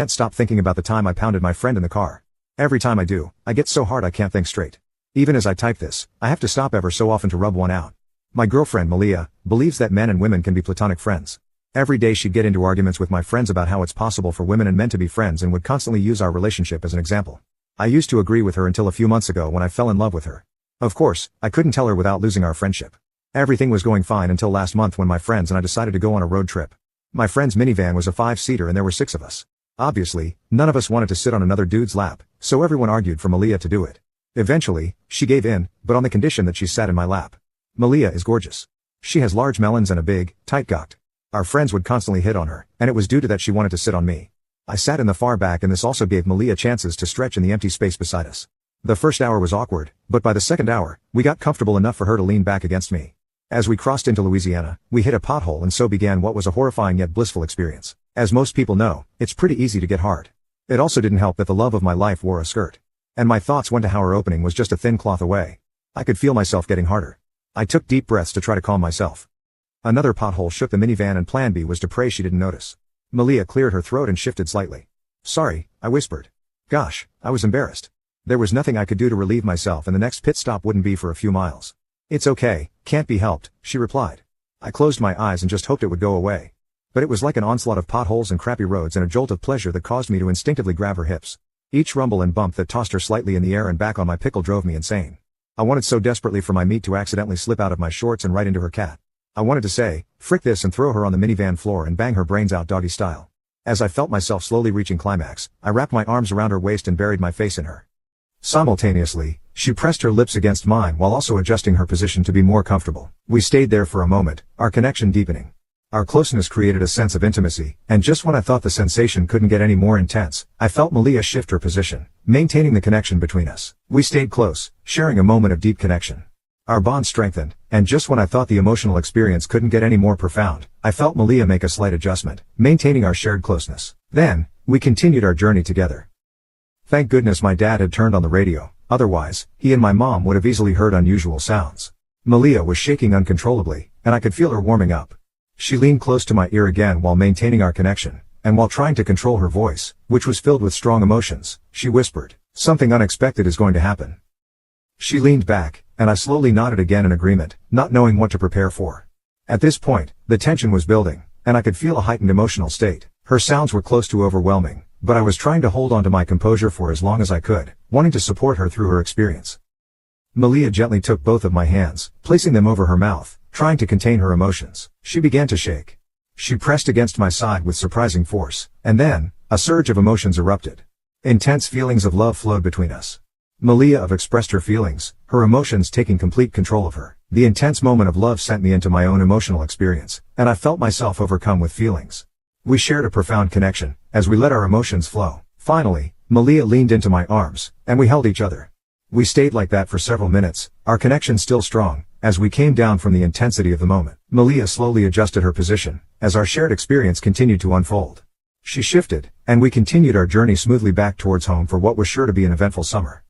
Can't stop thinking about the time I pounded my friend in the car. Every time I do, I get so hard I can't think straight. Even as I type this, I have to stop ever so often to rub one out. My girlfriend Malia believes that men and women can be platonic friends. Every day she'd get into arguments with my friends about how it's possible for women and men to be friends and would constantly use our relationship as an example. I used to agree with her until a few months ago when I fell in love with her. Of course, I couldn't tell her without losing our friendship. Everything was going fine until last month when my friends and I decided to go on a road trip. My friend's minivan was a 5-seater and there were 6 of us. Obviously, none of us wanted to sit on another dude's lap, so everyone argued for Malia to do it. Eventually, she gave in, but on the condition that she sat in my lap. Malia is gorgeous. She has large melons and a big, tight cock. Our friends would constantly hit on her, and it was due to that she wanted to sit on me. I sat in the far back and this also gave Malia chances to stretch in the empty space beside us. The first hour was awkward, but by the second hour, we got comfortable enough for her to lean back against me. As we crossed into Louisiana, we hit a pothole and so began what was a horrifying yet blissful experience. As most people know, it's pretty easy to get hard. It also didn't help that the love of my life wore a skirt. And my thoughts went to how her opening was just a thin cloth away. I could feel myself getting harder. I took deep breaths to try to calm myself. Another pothole shook the minivan and plan B was to pray she didn't notice. Malia cleared her throat and shifted slightly. Sorry, I whispered. Gosh, I was embarrassed. There was nothing I could do to relieve myself and the next pit stop wouldn't be for a few miles. It's okay, can't be helped, she replied. I closed my eyes and just hoped it would go away. But it was like an onslaught of potholes and crappy roads and a jolt of pleasure that caused me to instinctively grab her hips. Each rumble and bump that tossed her slightly in the air and back on my pickle drove me insane. I wanted so desperately for my meat to accidentally slip out of my shorts and right into her cat. I wanted to say, frick this, and throw her on the minivan floor and bang her brains out doggy style. As I felt myself slowly reaching climax, I wrapped my arms around her waist and buried my face in her. Simultaneously, she pressed her lips against mine while also adjusting her position to be more comfortable. We stayed there for a moment, our connection deepening. Our closeness created a sense of intimacy, and just when I thought the sensation couldn't get any more intense, I felt Malia shift her position, maintaining the connection between us. We stayed close, sharing a moment of deep connection. Our bond strengthened, and just when I thought the emotional experience couldn't get any more profound, I felt Malia make a slight adjustment, maintaining our shared closeness. Then, we continued our journey together. Thank goodness my dad had turned on the radio, otherwise, he and my mom would have easily heard unusual sounds. Malia was shaking uncontrollably, and I could feel her warming up. She leaned close to my ear again while maintaining our connection, and while trying to control her voice, which was filled with strong emotions, she whispered, "Something unexpected is going to happen." She leaned back, and I slowly nodded again in agreement, not knowing what to prepare for. At this point, the tension was building, and I could feel a heightened emotional state. Her sounds were close to overwhelming, but I was trying to hold on to my composure for as long as I could, wanting to support her through her experience. Malia gently took both of my hands, placing them over her mouth, trying to contain her emotions. She began to shake. She pressed against my side with surprising force, and then, a surge of emotions erupted. Intense feelings of love flowed between us. Malia expressed her feelings, her emotions taking complete control of her. The intense moment of love sent me into my own emotional experience, and I felt myself overcome with feelings. We shared a profound connection, as we let our emotions flow. Finally, Malia leaned into my arms, and we held each other. We stayed like that for several minutes, our connection still strong, as we came down from the intensity of the moment. Malia slowly adjusted her position, as our shared experience continued to unfold. She shifted, and we continued our journey smoothly back towards home for what was sure to be an eventful summer.